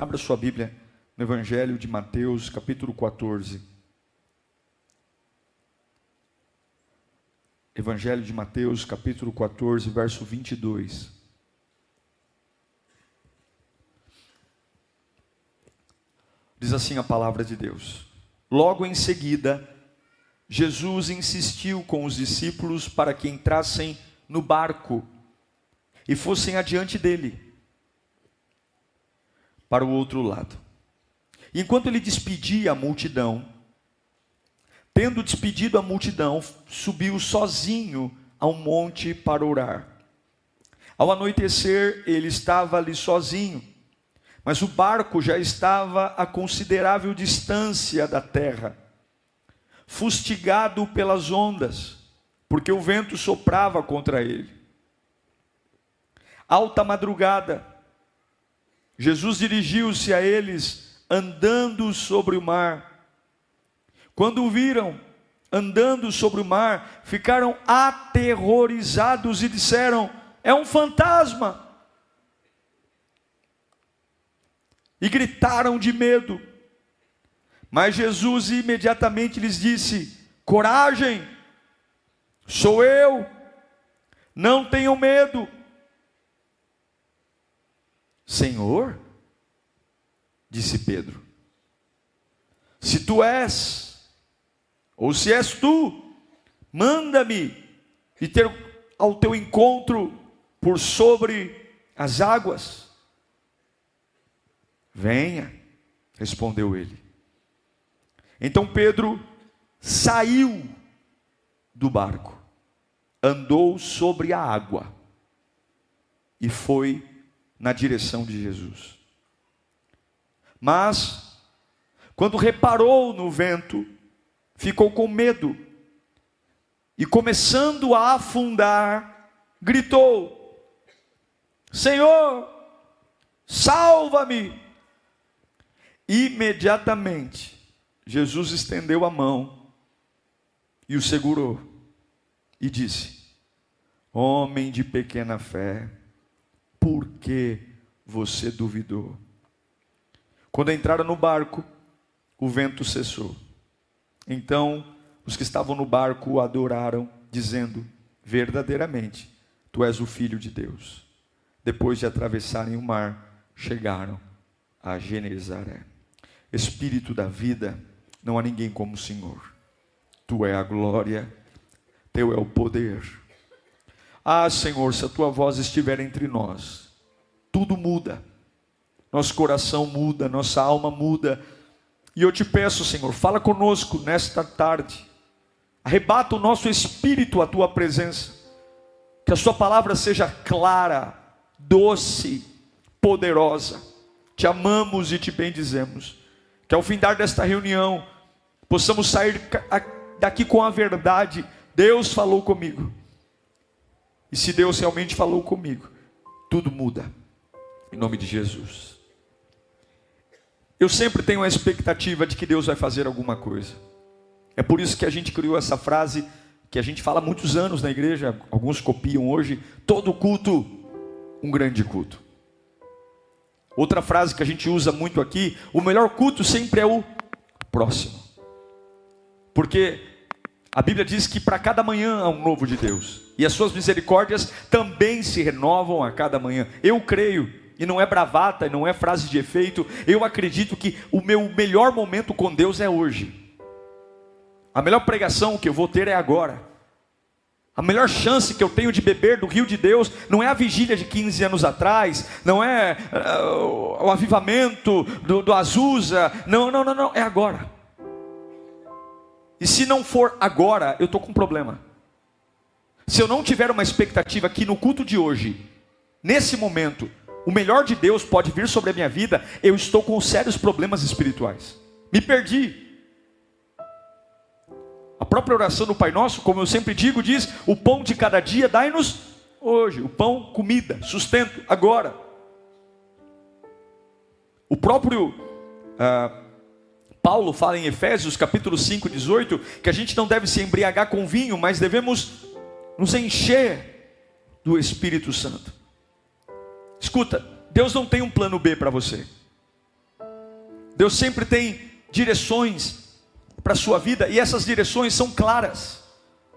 Abra sua Bíblia no Evangelho de Mateus, capítulo 14. Evangelho de Mateus, capítulo 14, verso 22. Diz assim a palavra de Deus: Logo em seguida, Jesus insistiu com os discípulos para que entrassem no barco e fossem adiante dele, para o outro lado. Enquanto ele despedia a multidão, tendo despedido a multidão, subiu sozinho a um monte para orar. Ao anoitecer, ele estava ali sozinho, mas o barco já estava a considerável distância da terra, fustigado pelas ondas, porque o vento soprava contra ele. Alta madrugada, Jesus dirigiu-se a eles andando sobre o mar. Quando o viram andando sobre o mar, ficaram aterrorizados e disseram: é um fantasma! E gritaram de medo. Mas Jesus imediatamente lhes disse: coragem, sou eu, não tenham medo. Senhor, disse Pedro, se tu és, ou se és tu, manda-me ir ao teu encontro por sobre as águas. Venha, respondeu ele. Então Pedro saiu do barco, andou sobre a água e foi na direção de Jesus. Mas, quando reparou no vento, ficou com medo e, começando a afundar, gritou: Senhor, salva-me! Imediatamente, Jesus estendeu a mão e o segurou e disse: homem de pequena fé, por que você duvidou? Quando entraram no barco, o vento cessou. Então, os que estavam no barco o adoraram, dizendo: verdadeiramente, tu és o Filho de Deus. Depois de atravessarem o mar, chegaram a Genezaré. Espírito da vida, não há ninguém como o Senhor. Tu é a glória, teu é o poder. Ah, Senhor, se a tua voz estiver entre nós, tudo muda. Nosso coração muda, nossa alma muda. E eu te peço, Senhor, fala conosco nesta tarde. Arrebata o nosso espírito à tua presença. Que a sua palavra seja clara, doce, poderosa. Te amamos e te bendizemos. Que ao findar desta reunião, possamos sair daqui com a verdade. Deus falou comigo. E se Deus realmente falou comigo, tudo muda. Em nome de Jesus. Eu sempre tenho a expectativa de que Deus vai fazer alguma coisa. É por isso que a gente criou essa frase, que a gente fala há muitos anos na igreja, alguns copiam hoje: todo culto, um grande culto. Outra frase que a gente usa muito aqui: o melhor culto sempre é o próximo. Porque a Bíblia diz que para cada manhã há um novo de Deus. E as suas misericórdias também se renovam a cada manhã. Eu creio, e não é bravata, e não é frase de efeito, eu acredito que o meu melhor momento com Deus é hoje. A melhor pregação que eu vou ter é agora. A melhor chance que eu tenho de beber do rio de Deus não é a vigília de 15 anos atrás, não é o avivamento do Azusa, não, é agora. E se não for agora, eu estou com um problema. Se eu não tiver uma expectativa que no culto de hoje, nesse momento, o melhor de Deus pode vir sobre a minha vida, eu estou com sérios problemas espirituais. Me perdi. A própria oração do Pai Nosso, como eu sempre digo, diz: o pão de cada dia dai-nos hoje. O pão, comida, sustento, agora. O próprio Paulo fala em Efésios capítulo 5, 18, que a gente não deve se embriagar com vinho, mas devemos nos encher do Espírito Santo. Escuta, Deus não tem um plano B para você. Deus sempre tem direções para a sua vida, e essas direções são claras.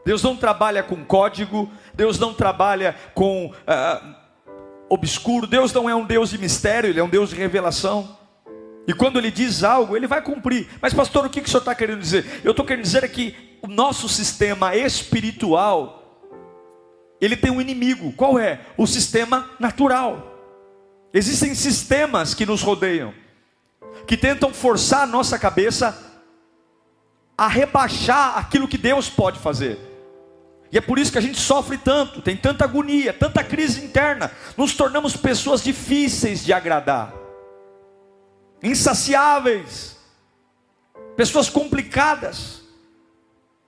Deus não trabalha com código, Deus não trabalha com obscuro, Deus não é um Deus de mistério, Ele é um Deus de revelação. E quando Ele diz algo, Ele vai cumprir. Mas pastor, o que o senhor está querendo dizer? Eu estou querendo dizer que o nosso sistema espiritual, ele tem um inimigo. Qual é? O sistema natural. Existem sistemas que nos rodeiam, que tentam forçar a nossa cabeça a rebaixar aquilo que Deus pode fazer. E é por isso que a gente sofre tanto, tem tanta agonia, tanta crise interna. Nos tornamos pessoas difíceis de agradar, insaciáveis, pessoas complicadas.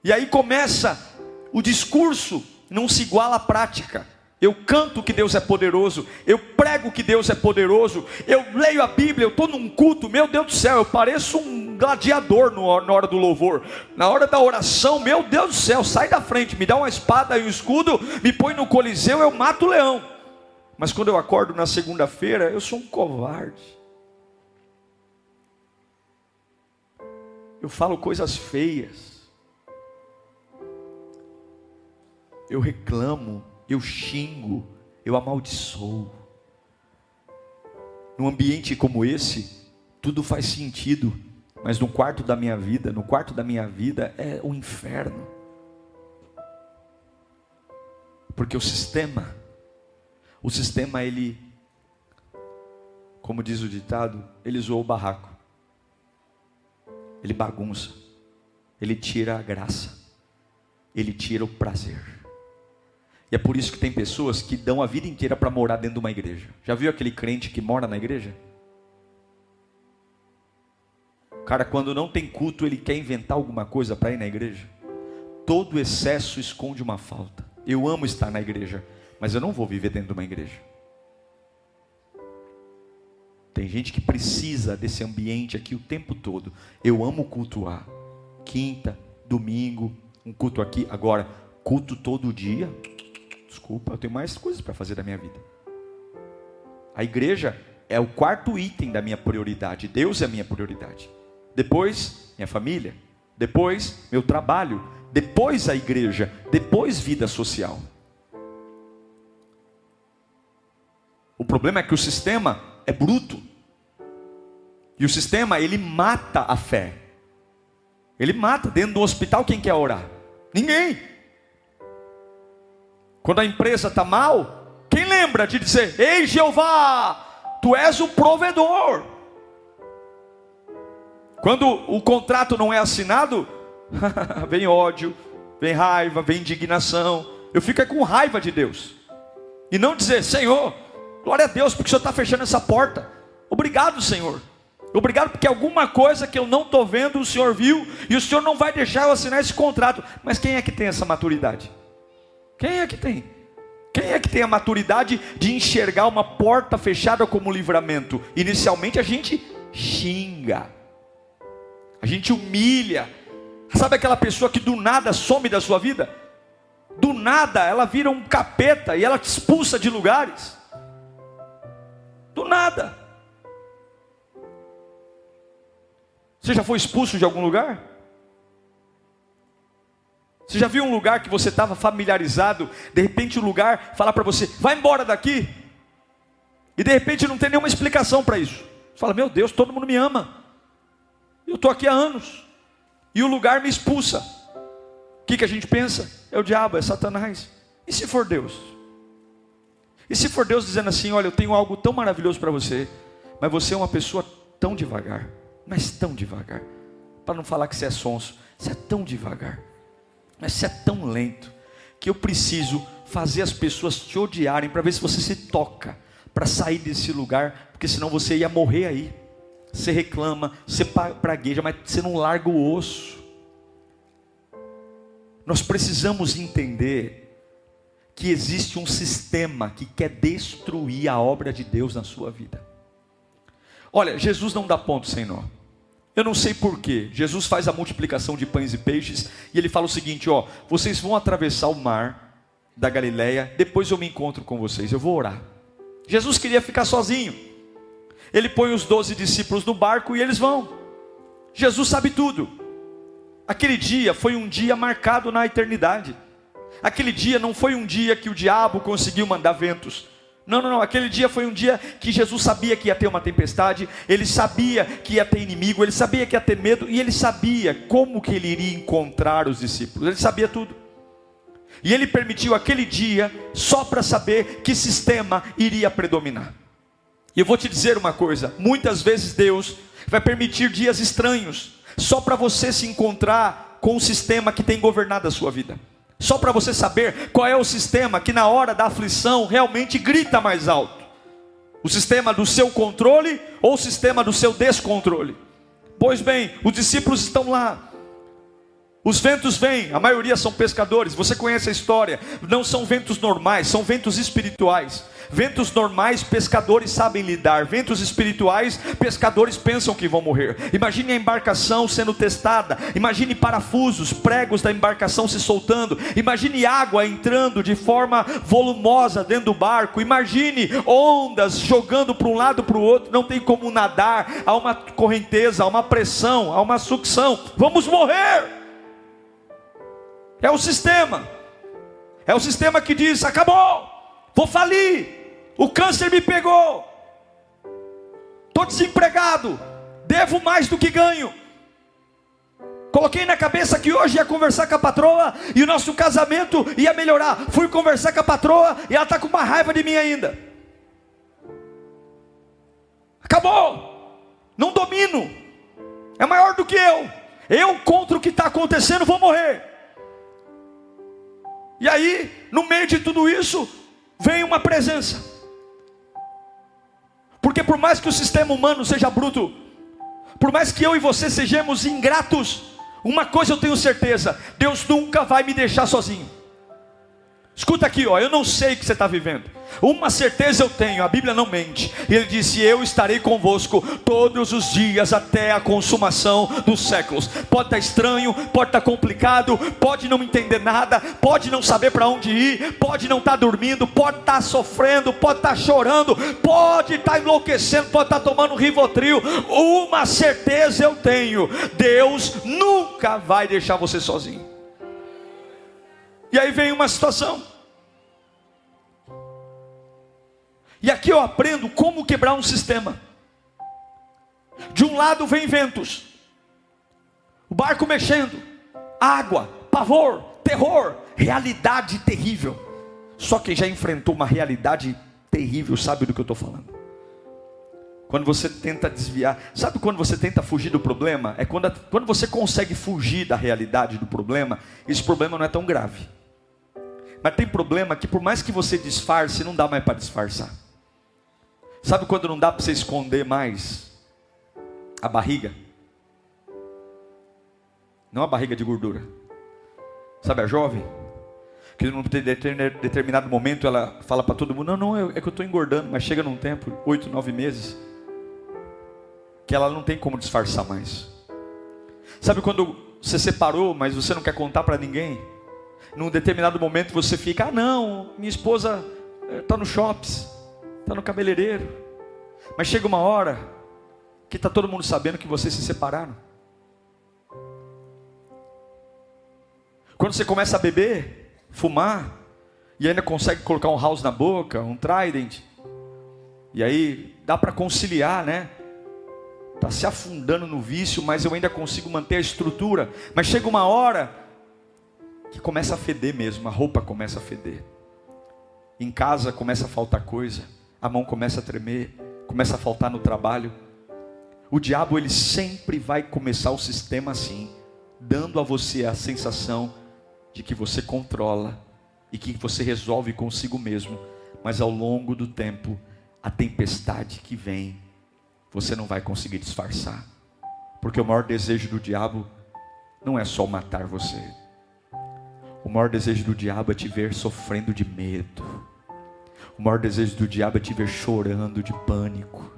E aí começa o discurso, não se iguala à prática. Eu canto que Deus é poderoso, eu prego que Deus é poderoso, eu leio a Bíblia, eu estou num culto, meu Deus do céu, eu pareço um gladiador na hora do louvor. Na hora da oração, meu Deus do céu, sai da frente, me dá uma espada e um escudo, me põe no coliseu, eu mato o leão. Mas quando eu acordo na segunda-feira, eu sou um covarde. Eu falo coisas feias, eu reclamo, eu xingo, eu amaldiçoo. Num ambiente como esse, tudo faz sentido, mas no quarto da minha vida é o inferno. Porque o sistema ele, como diz o ditado, ele zoou o barraco. Ele bagunça, ele tira a graça, ele tira o prazer. E é por isso que tem pessoas que dão a vida inteira para morar dentro de uma igreja. Já viu aquele crente que mora na igreja? O cara, quando não tem culto, ele quer inventar alguma coisa para ir na igreja. Todo excesso esconde uma falta. Eu amo estar na igreja, mas eu não vou viver dentro de uma igreja. Tem gente que precisa desse ambiente aqui o tempo todo. Eu amo cultuar. Quinta, domingo, um culto aqui. Agora, culto todo dia. Desculpa, eu tenho mais coisas para fazer da minha vida. A igreja é o quarto item da minha prioridade. Deus é a minha prioridade. Depois, minha família. Depois, meu trabalho. Depois, a igreja. Depois, vida social. O problema é que o sistema é bruto. E o sistema, ele mata a fé. Ele mata. Dentro do hospital, quem quer orar? Ninguém. Quando a empresa está mal, quem lembra de dizer: ei Jeová, tu és o provedor? Quando o contrato não é assinado, vem ódio, vem raiva, vem indignação. Eu fico com raiva de Deus. E não dizer: Senhor, glória a Deus, porque o Senhor está fechando essa porta. Obrigado, Senhor. Obrigado porque alguma coisa que eu não estou vendo, o Senhor viu, e o Senhor não vai deixar eu assinar esse contrato. Mas quem é que tem essa maturidade? Quem é que tem? Quem é que tem a maturidade de enxergar uma porta fechada como livramento? Inicialmente a gente xinga, a gente humilha. Sabe aquela pessoa que do nada some da sua vida? Do nada ela vira um capeta e ela te expulsa de lugares. Do nada. Você já foi expulso de algum lugar? Você já viu um lugar que você estava familiarizado, de repente o lugar fala para você: vai embora daqui, e de repente não tem nenhuma explicação para isso. Você fala: meu Deus, todo mundo me ama, eu estou aqui há anos, e o lugar me expulsa. O que a gente pensa? É o diabo, é Satanás. E se for Deus? E se for Deus dizendo assim: olha, eu tenho algo tão maravilhoso para você, mas você é uma pessoa tão devagar, mas tão devagar, para não falar que você é sonso, você é tão devagar, mas você é tão lento, que eu preciso fazer as pessoas te odiarem, para ver se você se toca, para sair desse lugar, porque senão você ia morrer aí. Você reclama, você pragueja, mas você não larga o osso. Nós precisamos entender que existe um sistema que quer destruir a obra de Deus na sua vida. Olha, Jesus não dá ponto sem nó. Eu não sei porquê. Jesus faz a multiplicação de pães e peixes, e ele fala o seguinte: ó, vocês vão atravessar o mar da Galileia, depois eu me encontro com vocês, eu vou orar. Jesus queria ficar sozinho. Ele põe os 12 discípulos no barco e eles vão. Jesus sabe tudo. Aquele dia foi um dia marcado na eternidade. Aquele dia não foi um dia que o diabo conseguiu mandar ventos. Não. Aquele dia foi um dia que Jesus sabia que ia ter uma tempestade. Ele sabia que ia ter inimigo. Ele sabia que ia ter medo. E ele sabia como que ele iria encontrar os discípulos. Ele sabia tudo. E ele permitiu aquele dia só para saber que sistema iria predominar. E eu vou te dizer uma coisa. Muitas vezes Deus vai permitir dias estranhos só para você se encontrar com o sistema que tem governado a sua vida. Só para você saber qual é o sistema que na hora da aflição realmente grita mais alto. O sistema do seu controle ou o sistema do seu descontrole. Pois bem, os discípulos estão lá. Os ventos vêm, a maioria são pescadores, você conhece a história. Não são ventos normais, são ventos espirituais. Ventos normais, pescadores sabem lidar. Ventos espirituais, pescadores pensam que vão morrer. Imagine a embarcação sendo testada. Imagine parafusos, pregos da embarcação se soltando. Imagine água entrando de forma volumosa dentro do barco. Imagine ondas jogando para um lado para o outro. Não tem como nadar. Há uma correnteza, há uma pressão, há uma sucção. Vamos morrer. É o sistema. É o sistema que diz: acabou, vou falir. O câncer me pegou, estou desempregado, devo mais do que ganho. Coloquei na cabeça que hoje ia conversar com a patroa e o nosso casamento ia melhorar. Fui conversar com a patroa e ela está com uma raiva de mim ainda. Acabou, não domino, é maior do que eu contra o que está acontecendo vou morrer. E aí, no meio de tudo isso, vem uma presença. Porque por mais que o sistema humano seja bruto, por mais que eu e você sejamos ingratos, uma coisa eu tenho certeza: Deus nunca vai me deixar sozinho. Escuta aqui, eu não sei o que você está vivendo. Uma certeza eu tenho, a Bíblia não mente. Ele disse: eu estarei convosco todos os dias até a consumação dos séculos. Pode estar estranho, pode estar complicado, pode não entender nada, pode não saber para onde ir, pode não estar dormindo, pode estar sofrendo, pode estar chorando, pode estar enlouquecendo, pode estar tomando Rivotril. Uma certeza eu tenho: Deus nunca vai deixar você sozinho. E aí vem uma situação. E aqui eu aprendo como quebrar um sistema. De um lado vem ventos, o barco mexendo, água, pavor, terror, realidade terrível. Só quem já enfrentou uma realidade terrível sabe do que eu estou falando. Quando você tenta desviar, sabe quando você tenta fugir do problema? É quando você consegue fugir da realidade do problema, esse problema não é tão grave. Mas tem problema que por mais que você disfarce, não dá mais para disfarçar. Sabe quando não dá para você esconder mais a barriga? Não a barriga de gordura. Sabe a jovem? Que num determinado momento ela fala para todo mundo: não, é que eu estou engordando. Mas chega num tempo, 8, 9 meses, que ela não tem como disfarçar mais. Sabe quando você separou, mas você não quer contar para ninguém? Num determinado momento você fica: não, minha esposa está no shopping, está no cabeleireiro. Mas chega uma hora que está todo mundo sabendo que vocês se separaram. Quando você começa a beber, fumar, e ainda consegue colocar um house na boca, um Trident, e aí dá para conciliar, né? Está se afundando no vício, mas eu ainda consigo manter a estrutura. Mas chega uma hora que começa a feder mesmo, a roupa começa a feder. Em casa começa a faltar coisa, a mão começa a tremer, começa a faltar no trabalho. O diabo, ele sempre vai começar o sistema assim, dando a você a sensação de que você controla e que você resolve consigo mesmo. Mas ao longo do tempo, a tempestade que vem, você não vai conseguir disfarçar. Porque o maior desejo do diabo não é só matar você. O maior desejo do diabo é te ver sofrendo de medo. O maior desejo do diabo é te ver chorando de pânico.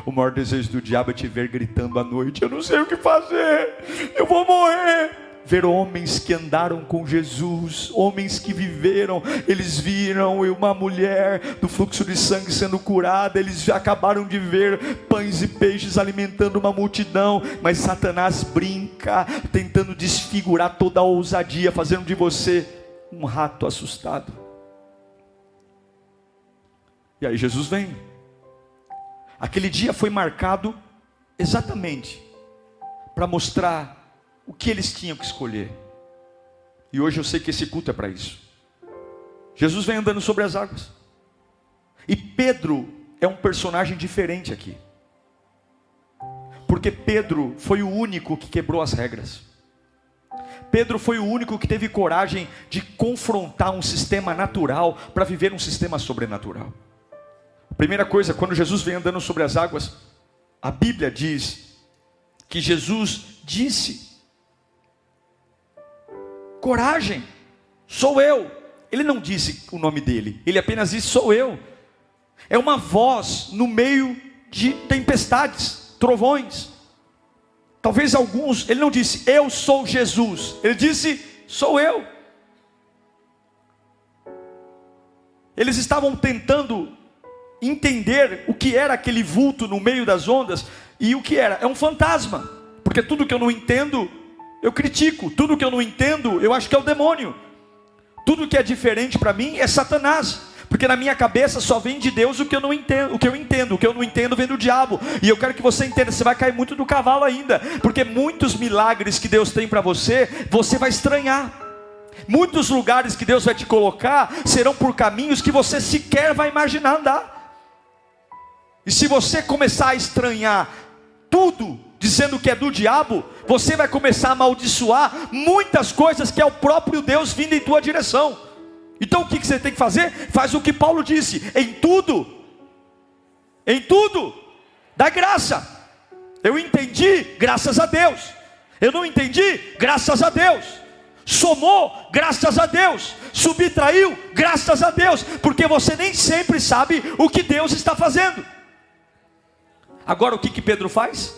O maior desejo do diabo é te ver gritando à noite: eu não sei o que fazer, eu vou morrer. ver homens que andaram com Jesus, homens que viveram. Eles viram uma mulher do fluxo de sangue sendo curada, eles já acabaram de ver pães e peixes alimentando uma multidão, mas Satanás brinca, tentando desfigurar toda a ousadia, fazendo de você um rato assustado. E aí Jesus vem. Aquele dia foi marcado exatamente para mostrar o que eles tinham que escolher. E hoje eu sei que esse culto é para isso. Jesus vem andando sobre as águas. E Pedro é um personagem diferente aqui. Porque Pedro foi o único que quebrou as regras. Pedro foi o único que teve coragem de confrontar um sistema natural para viver um sistema sobrenatural. Primeira coisa, quando Jesus vem andando sobre as águas, a Bíblia diz que Jesus disse: coragem, sou eu. Ele não disse o nome dele, ele apenas disse: sou eu. É uma voz no meio de tempestades, trovões. Talvez alguns, ele não disse eu sou Jesus, ele disse sou eu. Eles estavam tentando entender o que era aquele vulto no meio das ondas. E o que era? É um fantasma. Porque tudo que eu não entendo, eu critico. Tudo que eu não entendo, eu acho que é o demônio. Tudo que é diferente para mim é Satanás. Porque na minha cabeça só vem de Deus o que eu não entendo. O que eu entendo, o que eu não entendo vem do diabo. E eu quero que você entenda, você vai cair muito do cavalo ainda. Porque muitos milagres que Deus tem para você, você vai estranhar. Muitos lugares que Deus vai te colocar serão por caminhos que você sequer vai imaginar andar. E se você começar a estranhar tudo, dizendo que é do diabo, você vai começar a amaldiçoar muitas coisas que é o próprio Deus vindo em tua direção. Então o que você tem que fazer? Faz o que Paulo disse: em tudo, dá graça. Eu entendi, graças a Deus. Eu não entendi, graças a Deus. Somou, graças a Deus. Subtraiu, graças a Deus. Porque você nem sempre sabe o que Deus está fazendo. Agora o que Pedro faz?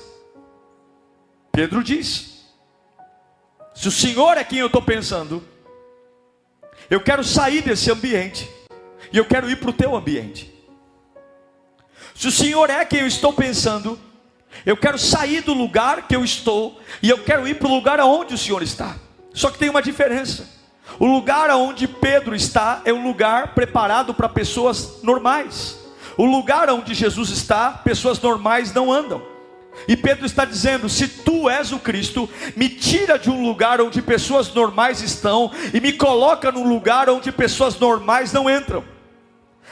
Pedro diz: se o Senhor é quem eu estou pensando, eu quero sair desse ambiente e eu quero ir para o teu ambiente. Se o Senhor é quem eu estou pensando, eu quero sair do lugar que eu estou e eu quero ir para o lugar aonde o Senhor está. Só que tem uma diferença. O lugar aonde Pedro está é um lugar preparado para pessoas normais. O lugar onde Jesus está, pessoas normais não andam. E Pedro está dizendo: se tu és o Cristo, me tira de um lugar onde pessoas normais estão e me coloca num lugar onde pessoas normais não entram.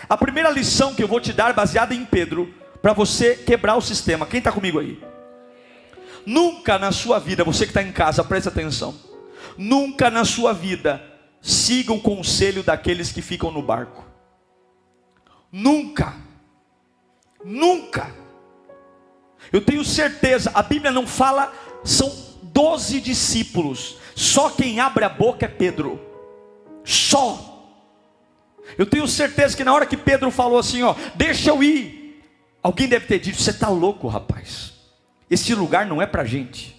A primeira lição que eu vou te dar, baseada em Pedro, para você quebrar o sistema. Quem está comigo aí? Nunca na sua vida, você que está em casa, presta atenção. Nunca na sua vida siga o conselho daqueles que ficam no barco. Nunca. Eu tenho certeza, a Bíblia não fala, são 12 discípulos. Só quem abre a boca é Pedro. Só. Eu tenho certeza que na hora que Pedro falou assim, ó, deixa eu ir, alguém deve ter dito: você está louco, rapaz. Esse lugar não é para gente.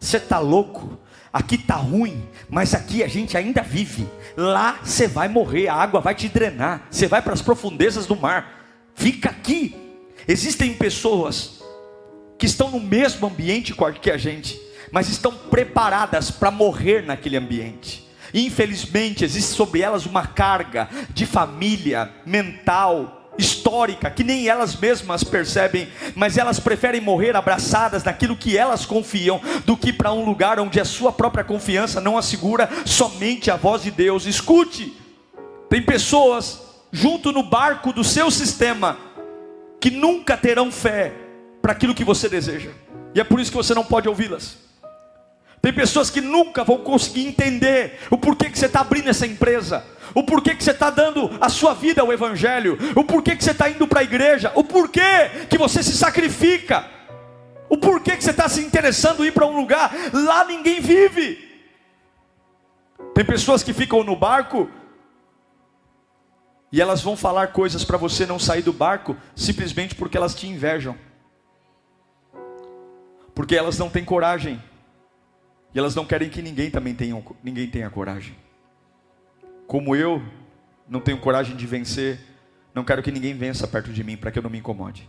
Você está louco. Aqui está ruim, mas aqui a gente ainda vive. Lá você vai morrer, a água vai te drenar. Você vai para as profundezas do mar. Fica aqui. Existem pessoas que estão no mesmo ambiente que a gente, mas estão preparadas para morrer naquele ambiente. Infelizmente existe sobre elas uma carga de família, mental, histórica, que nem elas mesmas percebem, mas elas preferem morrer abraçadas naquilo que elas confiam, do que para um lugar onde a sua própria confiança não assegura somente a voz de Deus. Escute, tem pessoas junto no barco do seu sistema que nunca terão fé para aquilo que você deseja, e é por isso que você não pode ouvi-las. Tem pessoas que nunca vão conseguir entender o porquê que você está abrindo essa empresa, o porquê que você está dando a sua vida ao Evangelho, o porquê que você está indo para a igreja, o porquê que você se sacrifica, o porquê que você está se interessando em ir para um lugar, lá ninguém vive. Tem pessoas que ficam no barco, e elas vão falar coisas para você não sair do barco, simplesmente porque elas te invejam, porque elas não têm coragem E elas não querem que ninguém tenha coragem. Como eu não tenho coragem de vencer, não quero que ninguém vença perto de mim, para que eu não me incomode.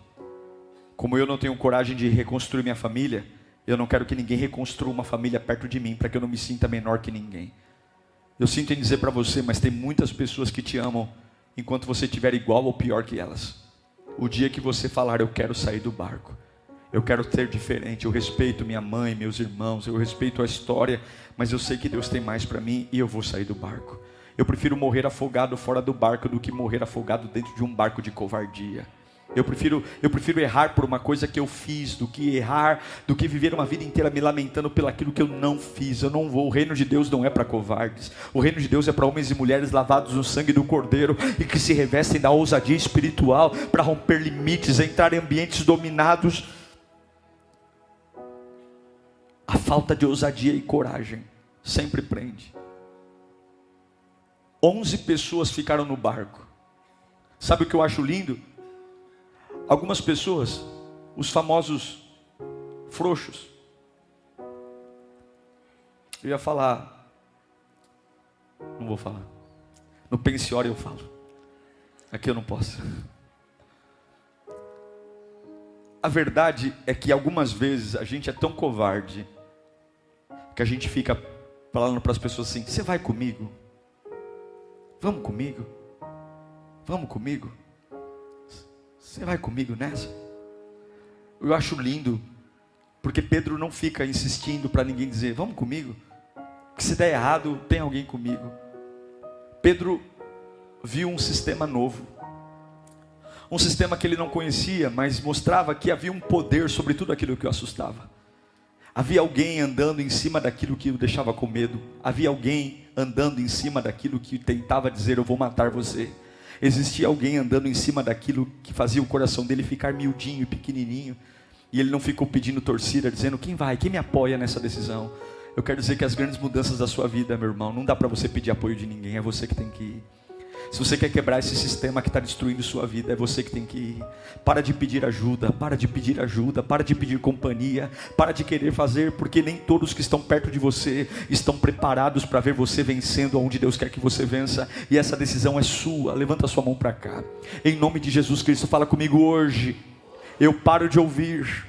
Como eu não tenho coragem de reconstruir minha família, eu não quero que ninguém reconstrua uma família perto de mim, para que eu não me sinta menor que ninguém. Eu sinto em dizer para você, mas tem muitas pessoas que te amam, enquanto você estiver igual ou pior que elas. O dia que você falar, eu quero sair do barco, eu quero ser diferente, eu respeito minha mãe, meus irmãos, eu respeito a história, mas eu sei que Deus tem mais para mim e eu vou sair do barco. Eu prefiro morrer afogado fora do barco do que morrer afogado dentro de um barco de covardia. Eu prefiro errar por uma coisa que eu fiz, do que viver uma vida inteira me lamentando pelo aquilo que eu não fiz. Eu não vou. O reino de Deus não é para covardes. O reino de Deus é para homens e mulheres lavados no sangue do Cordeiro e que se revestem da ousadia espiritual para romper limites, entrar em ambientes dominados. A falta de ousadia e coragem sempre prende. 11 pessoas ficaram no barco. Sabe o que eu acho lindo? Algumas pessoas, os famosos frouxos. Eu ia falar, não vou falar. No pensiório eu falo. Aqui eu não posso. A verdade é que algumas vezes a gente é tão covarde que a gente fica falando para as pessoas assim: você vai comigo? Vamos comigo? Vamos comigo? Você vai comigo nessa? Eu acho lindo, porque Pedro não fica insistindo para ninguém dizer: vamos comigo? Que se der errado, tem alguém comigo. Pedro viu um sistema novo. Um sistema que ele não conhecia, mas mostrava que havia um poder sobre tudo aquilo que o assustava. Havia alguém andando em cima daquilo que o deixava com medo. Havia alguém andando em cima daquilo que tentava dizer: eu vou matar você. Existia alguém andando em cima daquilo que fazia o coração dele ficar miudinho e pequenininho. E ele não ficou pedindo torcida, dizendo: quem vai, quem me apoia nessa decisão? Eu quero dizer que as grandes mudanças da sua vida, meu irmão, não dá para você pedir apoio de ninguém, é você que tem que ir. Se você quer quebrar esse sistema que está destruindo sua vida, é você que tem que ir. Para de pedir ajuda, para de pedir ajuda, para de pedir companhia, para de querer fazer, porque nem todos que estão perto de você estão preparados para ver você vencendo onde Deus quer que você vença. E essa decisão é sua. Levanta sua mão para cá. Em nome de Jesus Cristo, fala comigo hoje. Eu paro de ouvir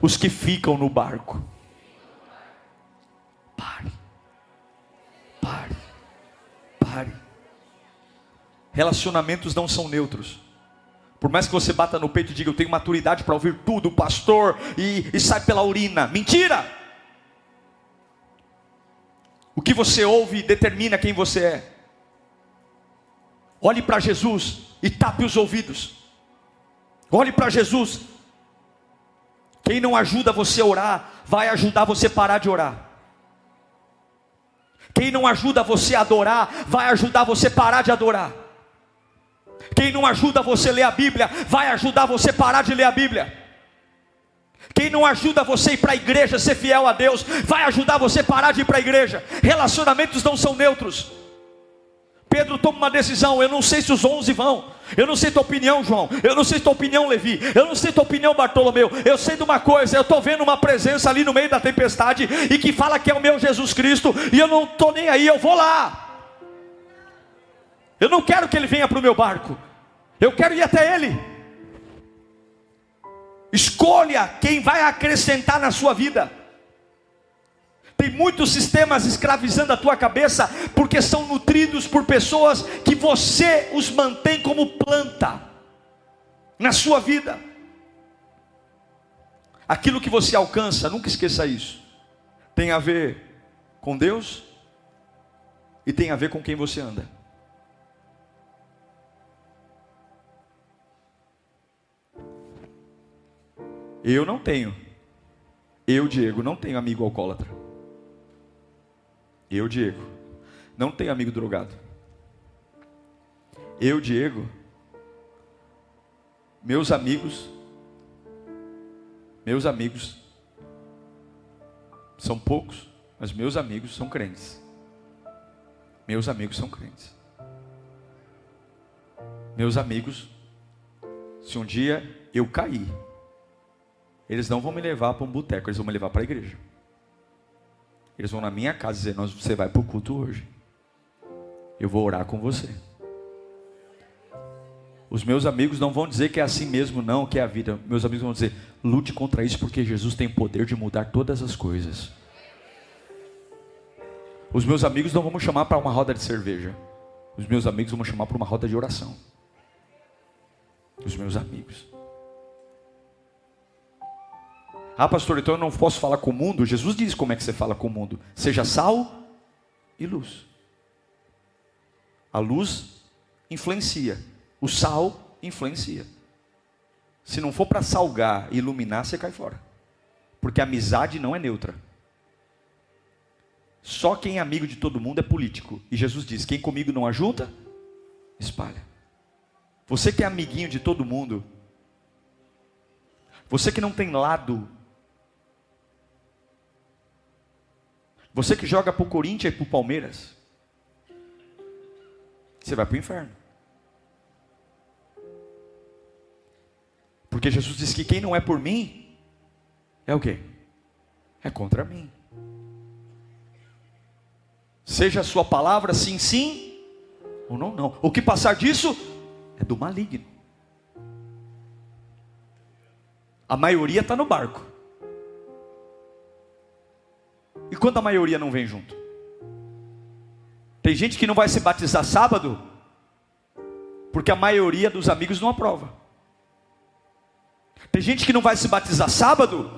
os que ficam no barco. Pare. Pare. Pare. Relacionamentos não são neutros. Por mais que você bata no peito e diga: eu tenho maturidade para ouvir tudo, pastor, e sai pela urina. Mentira! O que você ouve determina quem você é. Olhe para Jesus e tape os ouvidos. Olhe para Jesus. Quem não ajuda você a orar, vai ajudar você a parar de orar. Quem não ajuda você a adorar, vai ajudar você a parar de adorar. Quem não ajuda você a ler a Bíblia, vai ajudar você a parar de ler a Bíblia. Quem não ajuda você a ir para a igreja, ser fiel a Deus, vai ajudar você a parar de ir para a igreja. Relacionamentos não são neutros. Pedro toma uma decisão. Eu não sei se os 11 vão. Eu não sei tua opinião, João. Eu não sei tua opinião, Levi. Eu não sei tua opinião, Bartolomeu. Eu sei de uma coisa: eu estou vendo uma presença ali no meio da tempestade e que fala que é o meu Jesus Cristo, e eu não estou nem aí, eu vou lá. Eu não quero que ele venha para o meu barco, eu quero ir até ele. Escolha quem vai acrescentar na sua vida. Tem muitos sistemas escravizando a tua cabeça, porque são nutridos por pessoas que você os mantém como planta na sua vida. Aquilo que você alcança, nunca esqueça isso, tem a ver com Deus e tem a ver com quem você anda. Eu, Diego, não tenho amigo alcoólatra. Eu, Diego, não tenho amigo drogado. Eu, Diego, meus amigos são poucos, mas meus amigos são crentes. Meus amigos são crentes. Meus amigos, se um dia eu cair, eles não vão me levar para um boteco, eles vão me levar para a igreja. Eles vão na minha casa dizer, você vai para o culto hoje. Eu vou orar com você. Os meus amigos não vão dizer que é assim mesmo, não, que é a vida. Meus amigos vão dizer, lute contra isso, porque Jesus tem poder de mudar todas as coisas. Os meus amigos não vão me chamar para uma roda de cerveja. Os meus amigos vão me chamar para uma roda de oração. Os meus amigos. Ah, pastor, então eu não posso falar com o mundo? Jesus diz como é que você fala com o mundo. Seja sal e luz. A luz influencia. O sal influencia. Se não for para salgar e iluminar, você cai fora. Porque a amizade não é neutra. Só quem é amigo de todo mundo é político. E Jesus diz, quem comigo não ajunta, espalha. Você que é amiguinho de todo mundo, você que não tem lado, você que joga para o Corinthians e para o Palmeiras, você vai para o inferno. Porque Jesus diz que quem não é por mim, é o quê? É contra mim. Seja a sua palavra sim, sim, ou não, não. O que passar disso é do maligno. A maioria está no barco. E quando a maioria não vem junto? Tem gente que não vai se batizar sábado, porque a maioria dos amigos não aprova. Tem gente que não vai se batizar sábado,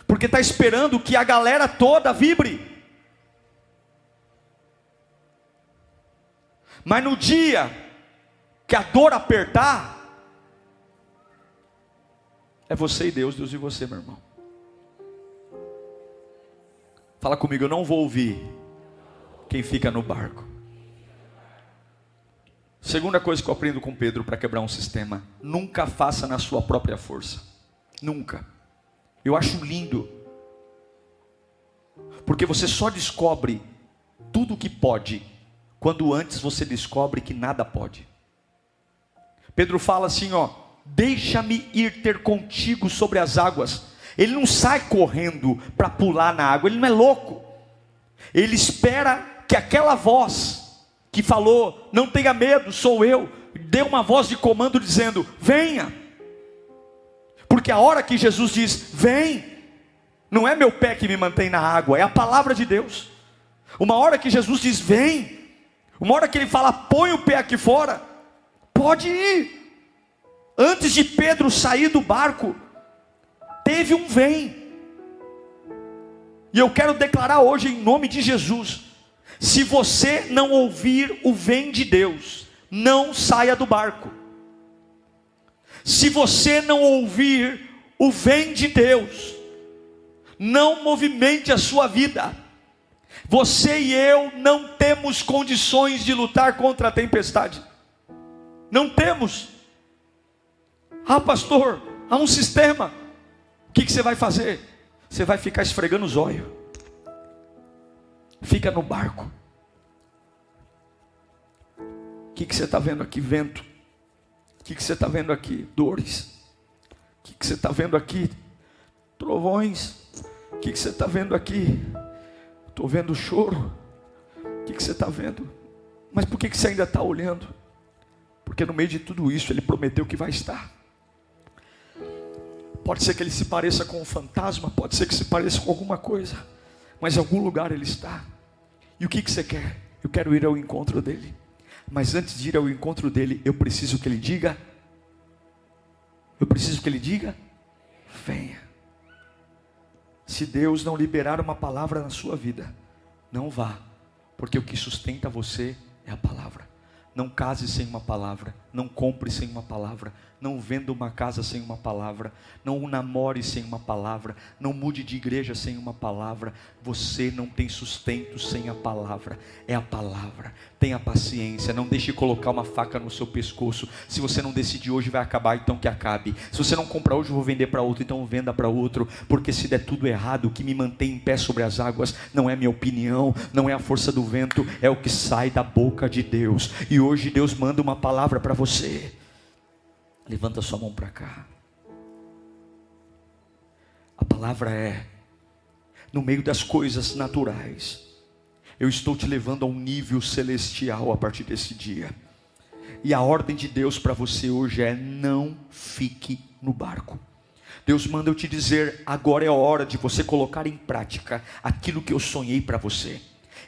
porque está esperando que a galera toda vibre. Mas no dia que a dor apertar, é você e Deus, Deus e você, meu irmão. Fala comigo, eu não vou ouvir quem fica no barco. Segunda coisa que eu aprendo com Pedro para quebrar um sistema: nunca faça na sua própria força. Nunca. Eu acho lindo, porque você só descobre tudo o que pode quando antes você descobre que nada pode. Pedro fala assim, ó, deixa-me ir ter contigo sobre as águas. Ele não sai correndo para pular na água, ele não é louco. Ele espera que aquela voz que falou, não tenha medo, sou eu, dê uma voz de comando dizendo, venha. Porque a hora que Jesus diz, vem, não é meu pé que me mantém na água, é a palavra de Deus. Uma hora que Jesus diz, vem, uma hora que ele fala, põe o pé aqui fora, pode ir. Antes de Pedro sair do barco, teve um vem. E eu quero declarar hoje em nome de Jesus, se você não ouvir o vem de Deus, não saia do barco. Se você não ouvir o vem de Deus, não movimente a sua vida. Você e eu não temos condições de lutar contra a tempestade. Não temos. Ah, pastor, há um sistema. O que você vai fazer? Você vai ficar esfregando os olhos. Fica no barco. O que você está vendo aqui? Vento. O que você está vendo aqui? Dores. O que você está vendo aqui? Trovões. O que você está vendo aqui? Estou vendo choro. O que você está vendo? Mas por que você ainda está olhando? Porque no meio de tudo isso Ele prometeu que vai estar. Pode ser que Ele se pareça com um fantasma, pode ser que se pareça com alguma coisa, mas em algum lugar Ele está. E o que você quer? Eu quero ir ao encontro dEle. Mas antes de ir ao encontro dEle, eu preciso que Ele diga, venha. Se Deus não liberar uma palavra na sua vida, não vá, porque o que sustenta você é a palavra. Não case sem uma palavra, não compre sem uma palavra, não venda uma casa sem uma palavra, não namore sem uma palavra, não mude de igreja sem uma palavra. Você não tem sustento sem a palavra, é a palavra. Tenha paciência, não deixe colocar uma faca no seu pescoço. Se você não decidir hoje vai acabar, então que acabe. Se você não comprar hoje, eu vou vender para outro, então venda para outro. Porque se der tudo errado, o que me mantém em pé sobre as águas não é minha opinião, não é a força do vento, é o que sai da boca de Deus. E hoje Deus manda uma palavra para você. Levanta sua mão para cá. A palavra é: no meio das coisas naturais, eu estou te levando a um nível celestial a partir desse dia. E a ordem de Deus para você hoje é: não fique no barco. Deus manda eu te dizer, agora é a hora de você colocar em prática aquilo que eu sonhei para você.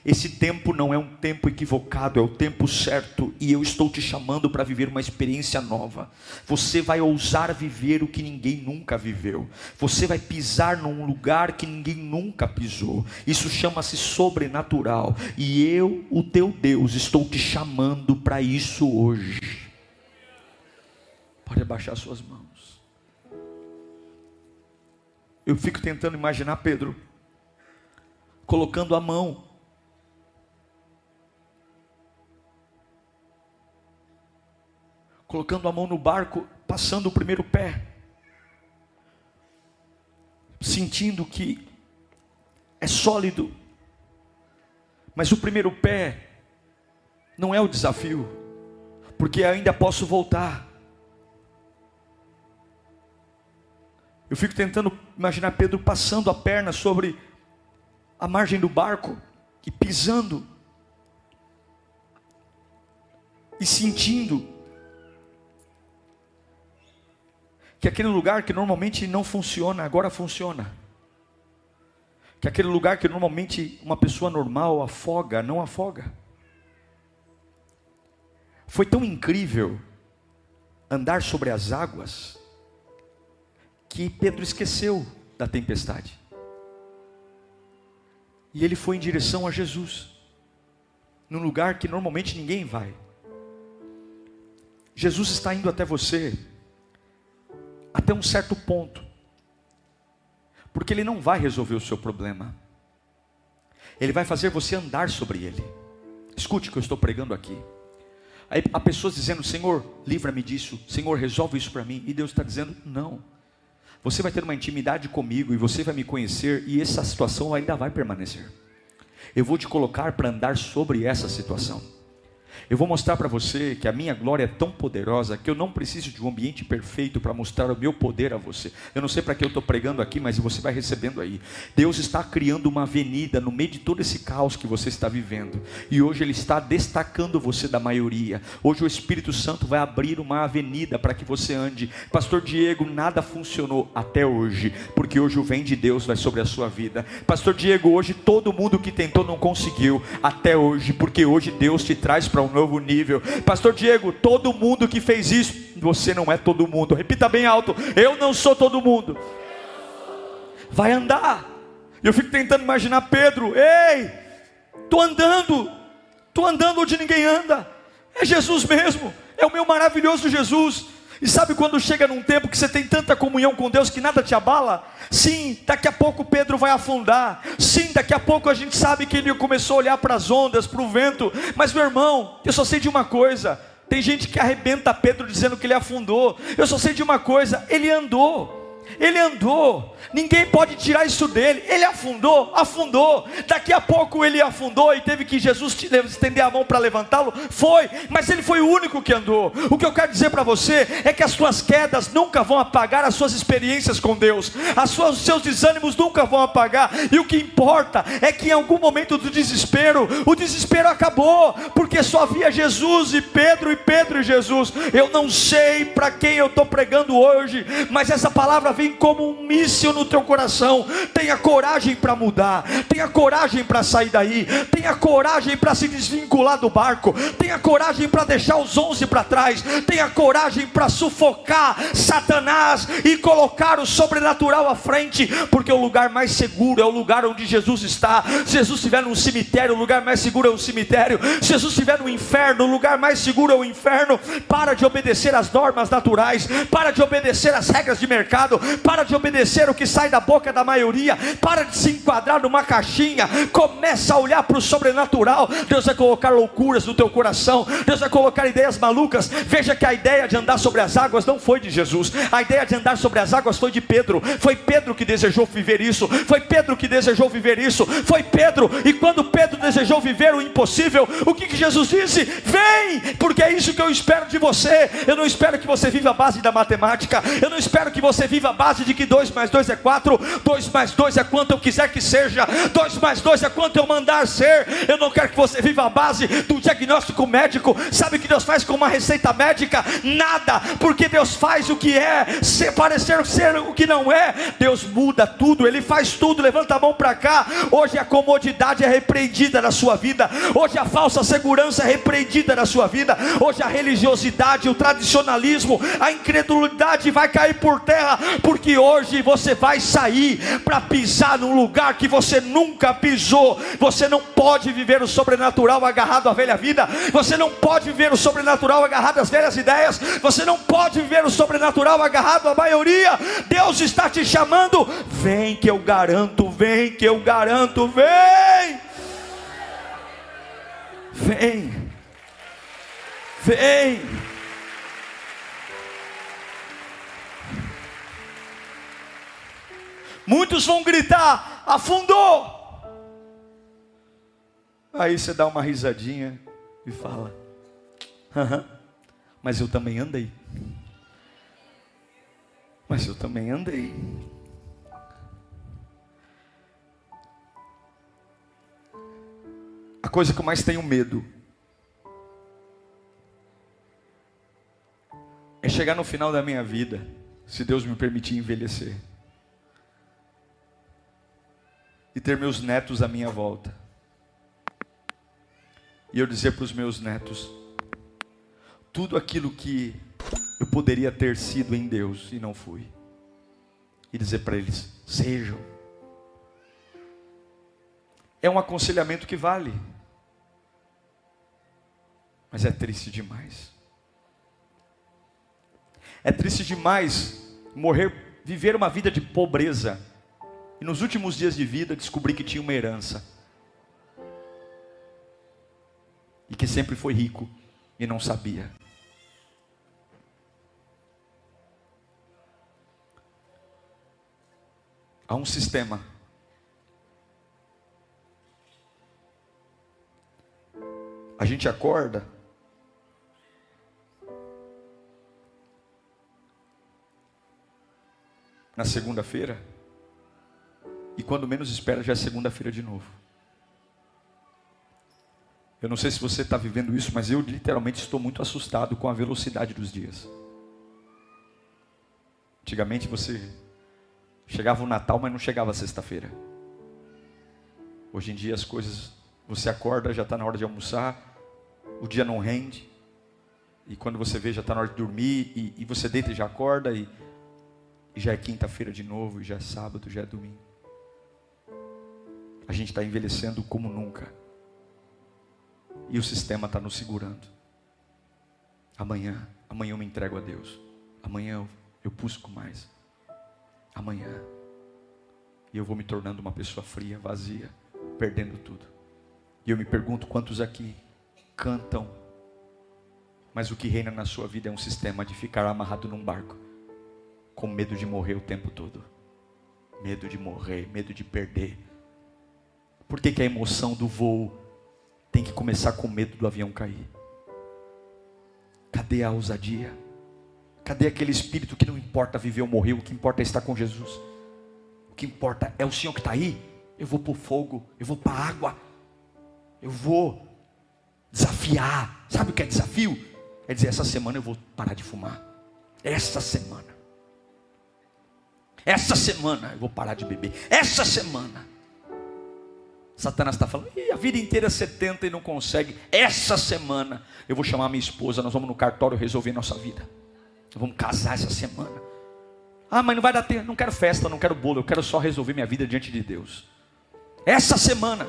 Esse tempo não é um tempo equivocado, é o tempo certo, e eu estou te chamando para viver uma experiência nova. Você vai ousar viver o que ninguém nunca viveu. Você vai pisar num lugar que ninguém nunca pisou. Isso chama-se sobrenatural, e eu, o teu Deus, estou te chamando para isso hoje. Pode abaixar suas mãos. Eu fico tentando imaginar Pedro colocando a mão no barco, passando o primeiro pé, sentindo que é sólido, mas o primeiro pé não é o desafio, porque ainda posso voltar. Eu fico tentando imaginar Pedro passando a perna sobre a margem do barco e pisando e sentindo que aquele lugar que normalmente não funciona, agora funciona. Que aquele lugar que normalmente uma pessoa normal afoga, não afoga. Foi tão incrível andar sobre as águas que Pedro esqueceu da tempestade. E ele foi em direção a Jesus, num lugar que normalmente ninguém vai. Jesus está indo até você, até um certo ponto, porque Ele não vai resolver o seu problema, Ele vai fazer você andar sobre ele. Escute o que eu estou pregando aqui. Aí há pessoas dizendo: Senhor, livra-me disso, Senhor, resolve isso para mim. E Deus está dizendo: não, você vai ter uma intimidade comigo, e você vai me conhecer, e essa situação ainda vai permanecer. Eu vou te colocar para andar sobre essa situação. Eu vou mostrar para você que a minha glória é tão poderosa que eu não preciso de um ambiente perfeito para mostrar o meu poder a você. Eu não sei para que eu estou pregando aqui, mas você vai recebendo aí. Deus está criando uma avenida no meio de todo esse caos que você está vivendo, e hoje Ele está destacando você da maioria. Hoje o Espírito Santo vai abrir uma avenida para que você ande. Pastor Diego, nada funcionou até hoje, porque hoje o vem de Deus vai sobre a sua vida. Pastor Diego, hoje todo mundo que tentou não conseguiu, até hoje, porque hoje Deus te traz para um novo nível. Pastor Diego, todo mundo que fez isso, você não é todo mundo. Repita bem alto: eu não sou todo mundo. Vai andar. Eu fico tentando imaginar Pedro: ei, estou andando onde ninguém anda. É Jesus mesmo, é o meu maravilhoso Jesus. E sabe quando chega num tempo que você tem tanta comunhão com Deus que nada te abala? Sim, daqui a pouco Pedro vai afundar. Sim, daqui a pouco a gente sabe que ele começou a olhar para as ondas, para o vento. Mas meu irmão, eu só sei de uma coisa: tem gente que arrebenta Pedro dizendo que ele afundou. Eu só sei de uma coisa: ele andou. Ele andou, ninguém pode tirar isso dele. Ele afundou, daqui a pouco ele afundou e teve que Jesus estender a mão para levantá-lo, foi, mas ele foi o único que andou. O que eu quero dizer para você é que as suas quedas nunca vão apagar as suas experiências com Deus, os seus desânimos nunca vão apagar, e o que importa é que em algum momento do desespero, o desespero acabou, porque só havia Jesus e Pedro e Jesus. Eu não sei para quem eu estou pregando hoje, mas essa palavra vem como um míssil no teu coração. Tenha coragem para mudar, tenha coragem para sair daí, tenha coragem para se desvincular do barco, tenha coragem para deixar os 11 para trás, tenha coragem para sufocar Satanás e colocar o sobrenatural à frente, porque o lugar mais seguro é o lugar onde Jesus está. Se Jesus estiver num cemitério, o lugar mais seguro é o cemitério. Se Jesus estiver no inferno, o lugar mais seguro é o inferno. Para de obedecer às normas naturais, para de obedecer às regras de mercado, para de obedecer o que sai da boca da maioria, para de se enquadrar numa caixinha, começa a olhar para o sobrenatural. Deus vai colocar loucuras no teu coração, Deus vai colocar ideias malucas. Veja que a ideia de andar sobre as águas não foi de Jesus, a ideia de andar sobre as águas foi de Pedro. Foi Pedro que desejou viver isso, foi Pedro que desejou viver isso, foi Pedro. E quando Pedro desejou viver o impossível, o que Jesus disse? Vem, porque é isso que eu espero de você. Eu não espero que você viva a base da matemática, eu não espero que você viva a base de que 2 mais 2 é 4, 2 mais 2 é quanto eu quiser que seja, 2 mais 2 é quanto eu mandar ser. Eu não quero que você viva a base do diagnóstico médico. Sabe o que Deus faz com uma receita médica? Nada, porque Deus faz o que é, parecer ser o que não é. Deus muda tudo, Ele faz tudo. Levanta a mão para cá. Hoje a comodidade é repreendida na sua vida, hoje a falsa segurança é repreendida na sua vida, hoje a religiosidade, o tradicionalismo, a incredulidade vai cair por terra, porque hoje você vai sair para pisar num lugar que você nunca pisou. Você não pode viver o sobrenatural agarrado à velha vida, você não pode viver o sobrenatural agarrado às velhas ideias, você não pode viver o sobrenatural agarrado à maioria. Deus está te chamando, vem que eu garanto, vem que eu garanto, vem, vem, vem. Muitos vão gritar: afundou. Aí você dá uma risadinha e fala: mas eu também andei. Mas eu também andei. A coisa que eu mais tenho medo é chegar no final da minha vida, se Deus me permitir envelhecer, e ter meus netos à minha volta, e eu dizer para os meus netos tudo aquilo que eu poderia ter sido em Deus e não fui, e dizer para eles: sejam. É um aconselhamento que vale, mas é triste demais. É triste demais morrer, viver uma vida de pobreza, e nos últimos dias de vida descobrir que tinha uma herança, e que sempre foi rico e não sabia. Há um sistema a gente acorda na segunda-feira, e quando menos espera já é segunda-feira de novo. Eu não sei se você está vivendo isso, mas eu literalmente estou muito assustado com a velocidade dos dias. Antigamente você chegava o Natal, mas não chegava a sexta-feira. Hoje em dia as coisas, você acorda, já está na hora de almoçar, o dia não rende, e quando você vê já está na hora de dormir, e você deita e já acorda, e já é quinta-feira de novo, e já é sábado, já é domingo. A gente está envelhecendo como nunca, e o sistema está nos segurando. Amanhã eu me entrego a Deus, amanhã eu busco mais, amanhã, e eu vou me tornando uma pessoa fria, vazia, perdendo tudo. E eu me pergunto quantos aqui cantam, mas o que reina na sua vida é um sistema de ficar amarrado num barco, com medo de morrer o tempo todo, medo de morrer, medo de perder. Por que a emoção do voo tem que começar com medo do avião cair? Cadê a ousadia? Cadê aquele espírito que não importa viver ou morrer, o que importa é estar com Jesus? O que importa é o Senhor que está aí. Eu vou para o fogo, eu vou para a água, eu vou desafiar. Sabe o que é desafio? É dizer: essa semana eu vou parar de fumar, essa semana eu vou parar de beber, essa semana. Satanás está falando: a vida inteira você tenta e não consegue. Essa semana eu vou chamar minha esposa, nós vamos no cartório resolver nossa vida, vamos casar essa semana. Ah, mas não vai dar tempo, não quero festa, não quero bolo, eu quero só resolver minha vida diante de Deus. Essa semana,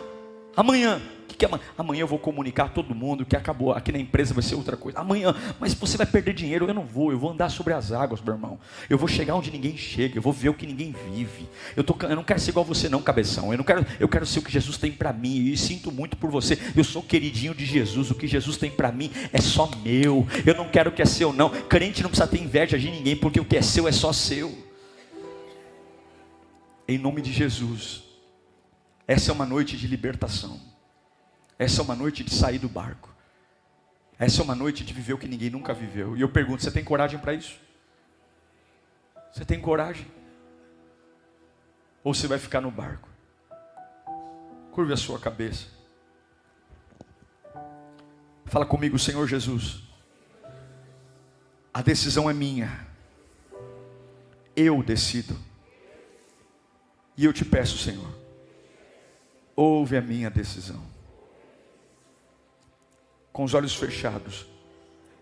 amanhã, o que é amanhã? Amanhã eu vou comunicar a todo mundo que acabou, aqui na empresa vai ser outra coisa. Amanhã, mas você vai perder dinheiro. Eu não vou, eu vou andar sobre as águas, meu irmão. Eu vou chegar onde ninguém chega, eu vou ver o que ninguém vive. Eu não quero ser igual você não, cabeção. Eu quero ser o que Jesus tem para mim, e sinto muito por você. Eu sou queridinho de Jesus, o que Jesus tem para mim é só meu. Eu não quero o que é seu não. Crente não precisa ter inveja de ninguém, porque o que é seu é só seu. Em nome de Jesus. Essa é uma noite de libertação. Essa é uma noite de sair do barco. Essa é uma noite de viver o que ninguém nunca viveu. E eu pergunto: você tem coragem para isso? Você tem coragem? Ou você vai ficar no barco? Curve a sua cabeça. Fala comigo, Senhor Jesus. A decisão é minha. Eu decido. E eu te peço, Senhor, ouve a minha decisão. Com os olhos fechados,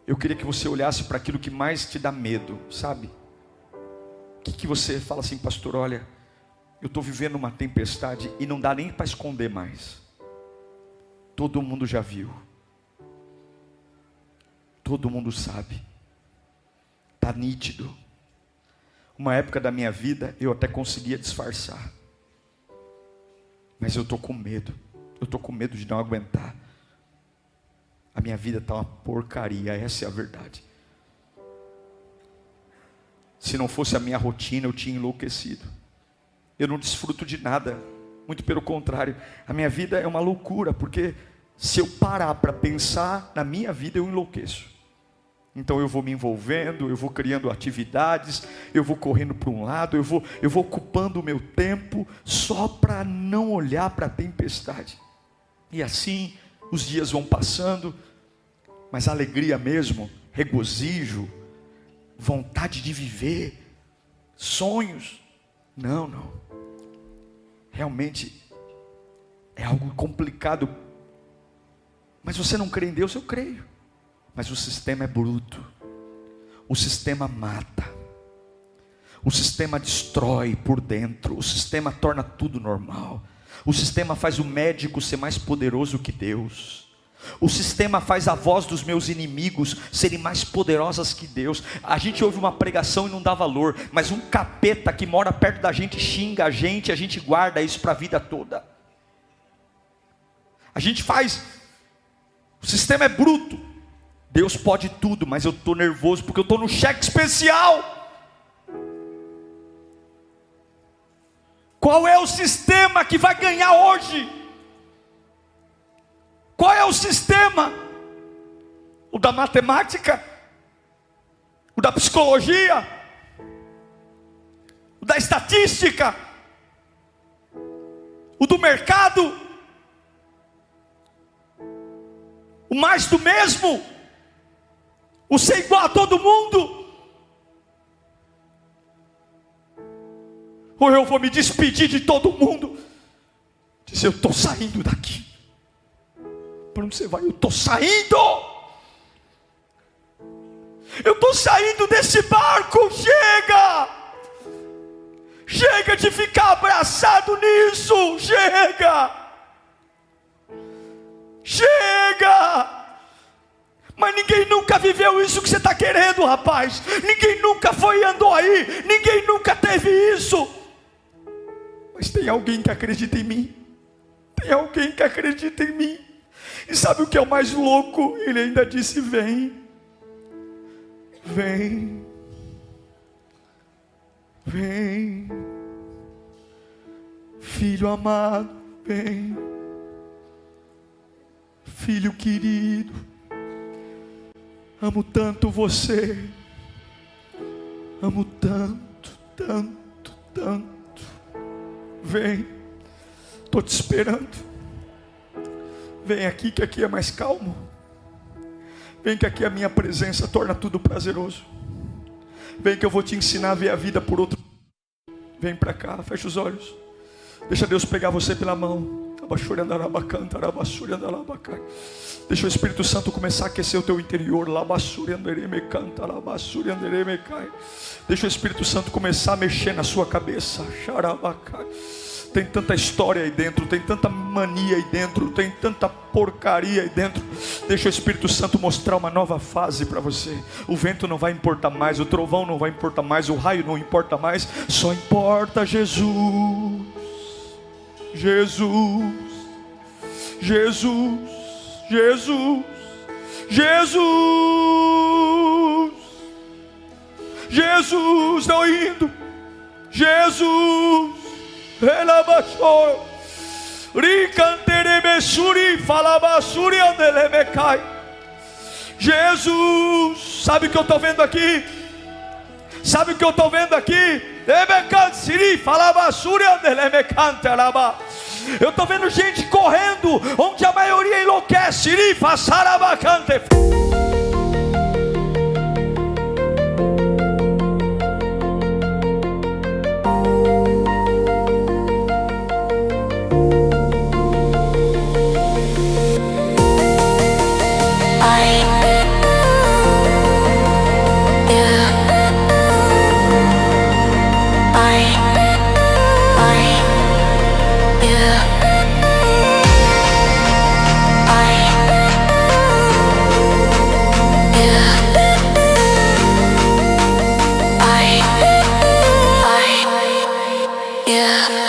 eu queria que você olhasse para aquilo que mais te dá medo, sabe? O que você fala assim, pastor, olha, eu estou vivendo uma tempestade e não dá nem para esconder mais. Todo mundo já viu. Todo mundo sabe. Está nítido. Uma época da minha vida eu até conseguia disfarçar. Mas eu estou com medo. Eu estou com medo de não aguentar. A minha vida está uma porcaria, essa é a verdade. Se não fosse a minha rotina, eu tinha enlouquecido. Eu não desfruto de nada. Muito pelo contrário. A minha vida é uma loucura, porque se eu parar para pensar na minha vida, eu enlouqueço. Então eu vou me envolvendo, eu vou criando atividades, eu vou correndo para um lado, eu vou ocupando o meu tempo só para não olhar para a tempestade. E assim os dias vão passando, mas a alegria mesmo, regozijo, vontade de viver, sonhos, não. Realmente é algo complicado. Mas você não crê em Deus? Eu creio. Mas o sistema é bruto. O sistema mata. O sistema destrói por dentro. O sistema torna tudo normal. O sistema faz o médico ser mais poderoso que Deus. O sistema faz a voz dos meus inimigos serem mais poderosas que Deus. A gente ouve uma pregação e não dá valor, mas um capeta que mora perto da gente xinga a gente guarda isso para a vida toda. A gente faz. O sistema é bruto. Deus pode tudo, mas eu estou nervoso porque eu estou no cheque especial. Qual é o sistema que vai ganhar hoje? Qual é o sistema? O da matemática? O da psicologia? O da estatística? O do mercado? O mais do mesmo? O ser igual a todo mundo? Ou eu vou me despedir de todo mundo? Dizer, eu estou saindo daqui. Para onde você vai? Eu estou saindo. Eu estou saindo desse barco. Chega. Chega de ficar abraçado nisso. Chega. Chega. Mas ninguém nunca viveu isso que você está querendo, rapaz. Ninguém nunca foi e andou aí. Ninguém nunca teve isso. Mas tem alguém que acredita em mim. Tem alguém que acredita em mim. E sabe o que é o mais louco? Ele ainda disse, vem. Vem. Vem. Filho amado, vem. Filho querido. Amo tanto você. Amo tanto, tanto, tanto. Vem. Estou te esperando. Vem aqui que aqui é mais calmo. Vem que aqui a minha presença torna tudo prazeroso. Vem que eu vou te ensinar a ver a vida por outro. Vem para cá, fecha os olhos. Deixa Deus pegar você pela mão. Deixa o Espírito Santo começar a aquecer o teu interior. Deixa o Espírito Santo começar a mexer na sua cabeça. Tem tanta história aí dentro, tem tanta mania aí dentro, tem tanta porcaria aí dentro. Deixa o Espírito Santo mostrar uma nova fase para você. O vento não vai importar mais, o trovão não vai importar mais, o raio não importa mais. Só importa Jesus. Jesus, Jesus, Jesus, Jesus, Jesus, estou indo, Jesus, ela baixou, ricanterebessuri, falabassuri, andelemecai. Jesus, sabe o que eu estou vendo aqui? Sabe o que eu estou vendo aqui? Eu estou vendo gente correndo, onde a maioria enlouquece. Yeah.